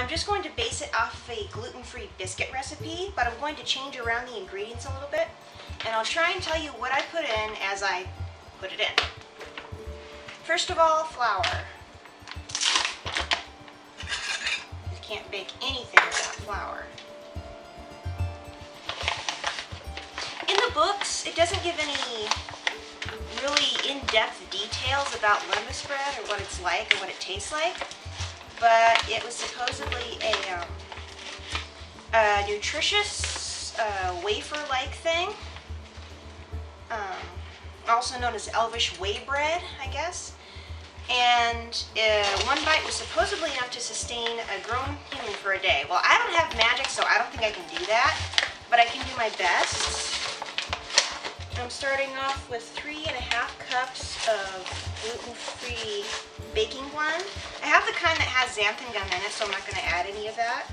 I'm just going to base it off of a gluten-free biscuit recipe, but I'm going to change around the ingredients a little bit, and I'll try and tell you what I put in as I put it in. First of all, flour. You can't bake anything without flour. In the books, it doesn't give any really in-depth details about Lembas bread or what it's like or what it tastes like, but it was supposedly a nutritious wafer-like thing, also known as Elvish whey bread, I guess. And one bite was supposedly enough to sustain a grown human for a day. Well, I don't have magic, so I don't think I can do that, but I can do my best. I'm starting off with 3.5 cups of gluten-free baking blend. I have the kind that has xanthan gum in it, so I'm not going to add any of that.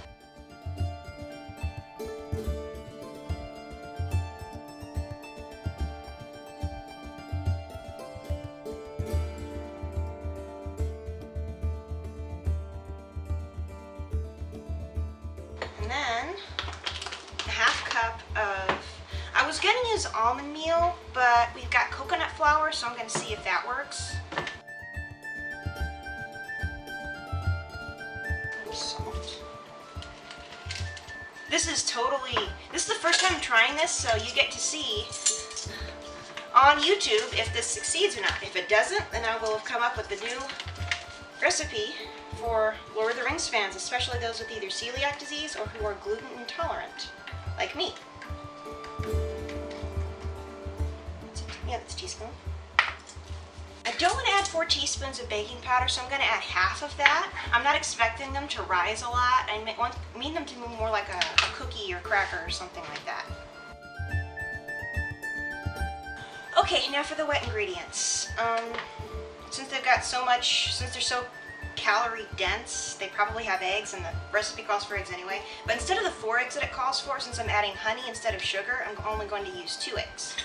And then a 1/2 cup of, I was going to use almond meal, but we've got coconut flour, so I'm going to see if that works. Salt. This is the first time I'm trying this, so you get to see on YouTube if this succeeds or not. If it doesn't, then I will have come up with a new recipe for Lord of the Rings fans, especially those with either celiac disease or who are gluten intolerant, like me. Yeah, that's a teaspoon. I don't want to add 4 teaspoons of baking powder, so I'm going to add half of that. I'm not expecting them to rise a lot. I mean them to move more like a cookie or cracker or something like that. Okay, now for the wet ingredients. Since they've got so much, since they're so calorie dense, they probably have eggs, and the recipe calls for eggs anyway. But instead of the 4 eggs that it calls for, since I'm adding honey instead of sugar, I'm only going to use 2 eggs.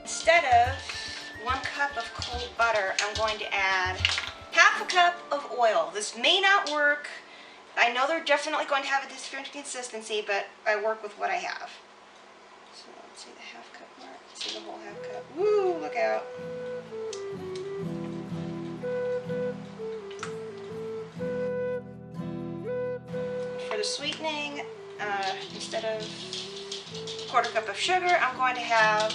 Instead of 1 cup of cold butter, I'm going to add 1/2 cup of oil. This may not work. I know they're definitely going to have a different consistency, but I work with what I have. So let's see the 1/2 cup mark. Let's see the whole 1/2 cup. Woo, look out. For the sweetening, instead of 1/4 cup of sugar, I'm going to have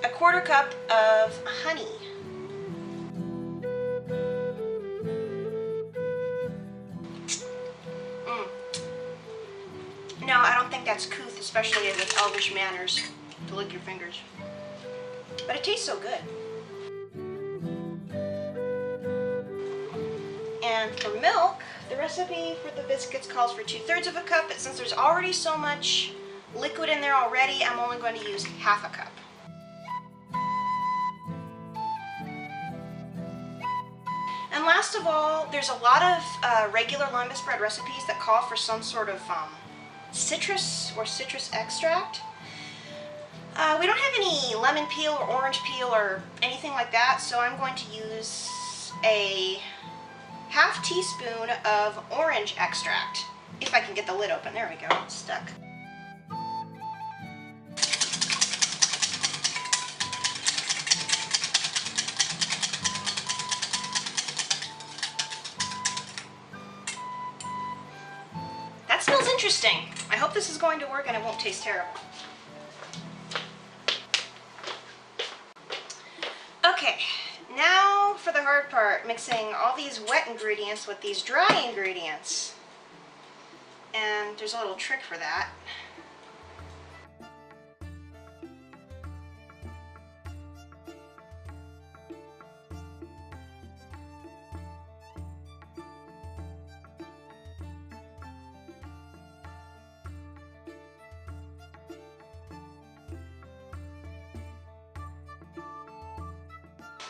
1/4 cup of honey. No, I don't think that's couth, especially with Elvish manners, to lick your fingers. But it tastes so good. And for milk, the recipe for the biscuits calls for 2/3 of a cup, but since there's already so much liquid in there already, I'm only going to use 1/2 cup. And last of all, there's a lot of regular Lembas bread recipes that call for some sort of citrus or citrus extract. We don't have any lemon peel or orange peel or anything like that, so I'm going to use a 1/2 teaspoon of orange extract. If I can get the lid open. There we go, it's stuck. That smells interesting. I hope this is going to work and it won't taste terrible. Okay, now for the hard part, mixing all these wet ingredients with these dry ingredients. And there's a little trick for that.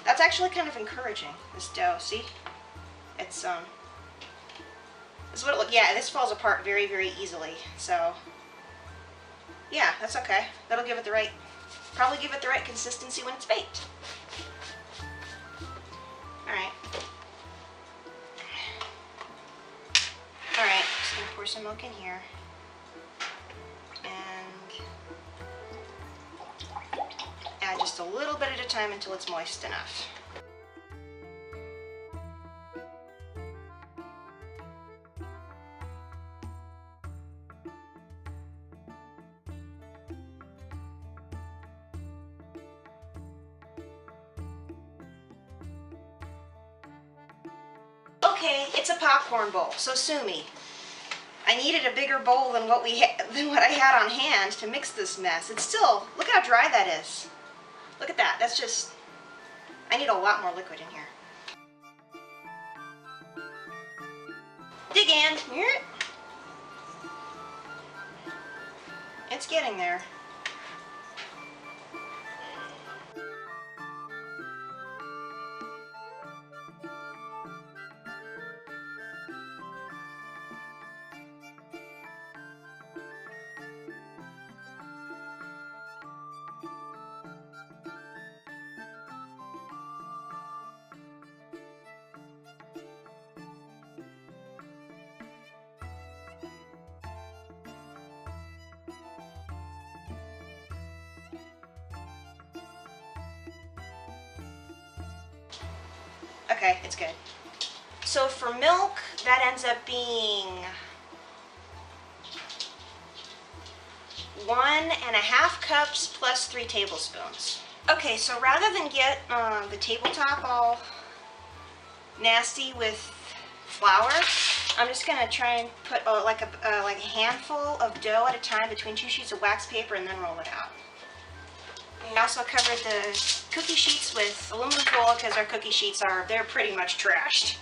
That's actually kind of encouraging, this dough, see? It's, this is what it looks, yeah, this falls apart very, very easily, so, yeah, that's okay. That'll give it the right, probably give it the right consistency when it's baked. Alright. pour some milk in here. And add just a little bit at a time until it's moist enough. Okay, it's a popcorn bowl, so sue me. I needed a bigger bowl than what I had on hand to mix this mess. It's still, look how dry that is. Look at that. That's just, I need a lot more liquid in here. Dig in. It's getting there. Okay, it's good. So for milk, that ends up being 1.5 cups plus 3 tablespoons. Okay, so rather than get the tabletop all nasty with flour, I'm just gonna try and put like a handful of dough at a time between 2 sheets of wax paper and then roll it out. I also covered the cookie sheets with aluminum foil because our cookie sheets they're pretty much trashed.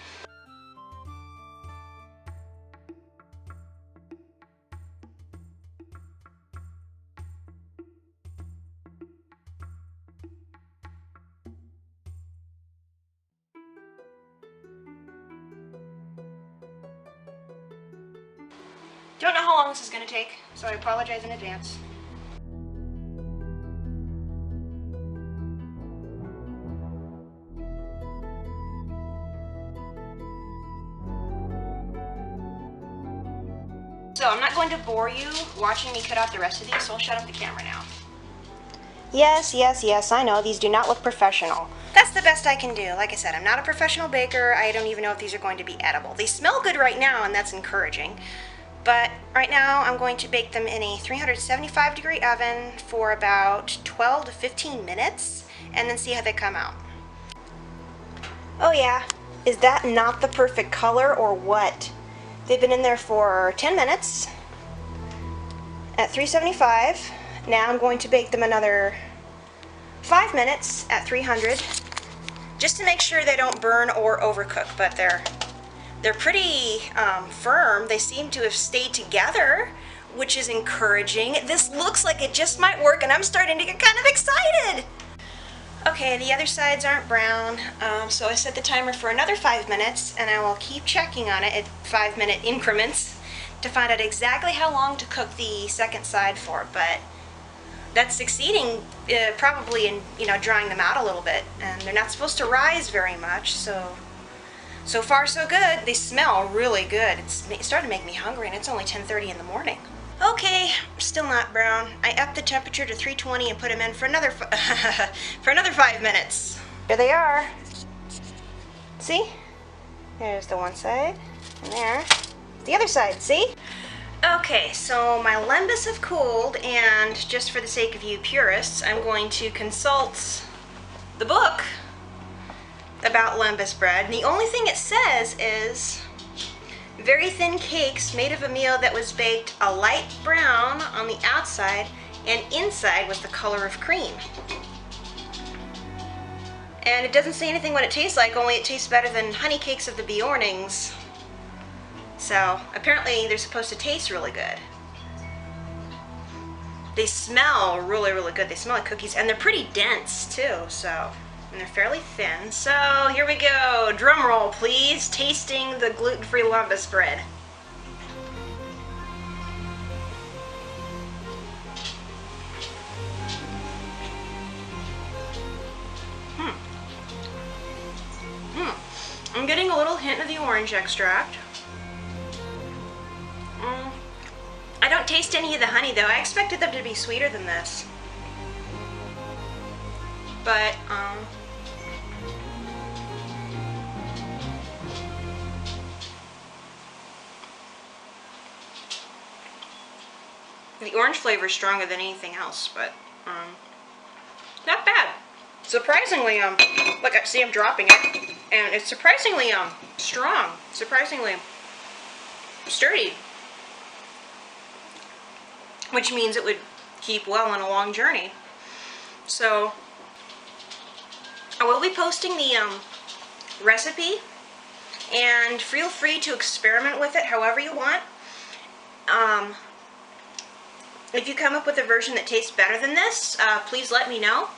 Don't know how long this is going to take, so I apologize in advance. So I'm not going to bore you watching me cut out the rest of these, so I'll shut off the camera now. Yes, yes, yes, I know, these do not look professional. That's the best I can do. Like I said, I'm not a professional baker. I don't even know if these are going to be edible. They smell good right now, and that's encouraging. But right now, I'm going to bake them in a 375-degree oven for about 12 to 15 minutes, and then see how they come out. Oh yeah, is that not the perfect color or what? They've been in there for 10 minutes at 375. Now I'm going to bake them another 5 minutes at 300, just to make sure they don't burn or overcook, but they're pretty firm. They seem to have stayed together, which is encouraging. This looks like it just might work, and I'm starting to get kind of excited. Okay, the other sides aren't brown, so I set the timer for another 5 minutes, and I will keep checking on it at 5-minute increments to find out exactly how long to cook the second side for. But that's succeeding, probably in drying them out a little bit, and they're not supposed to rise very much. So far so good. They smell really good. It's starting to make me hungry, and it's only 10:30 in the morning. Okay, still not brown. I upped the temperature to 320 and put them in for another 5 minutes. Here they are. See? There's the one side, and there. The other side, see? Okay, so my lembas have cooled, and just for the sake of you purists, I'm going to consult the book about lembas bread. And the only thing it says is very thin cakes made of a meal that was baked a light brown on the outside and inside was the color of cream. And it doesn't say anything what it tastes like, only it tastes better than honey cakes of the Bjornings. So apparently they're supposed to taste really good. They smell really, really good. They smell like cookies, and they're pretty dense too, and they're fairly thin. So here we go. Drum roll, please. Tasting the gluten-free lumbus bread. I'm getting a little hint of the orange extract. I don't taste any of the honey though. I expected them to be sweeter than this. But, the orange flavor is stronger than anything else, but, not bad. Surprisingly, look, see I'm dropping it, and it's surprisingly, strong, surprisingly sturdy, which means it would keep well on a long journey. So, I will be posting the, recipe, and feel free to experiment with it however you want. If you come up with a version that tastes better than this, please let me know.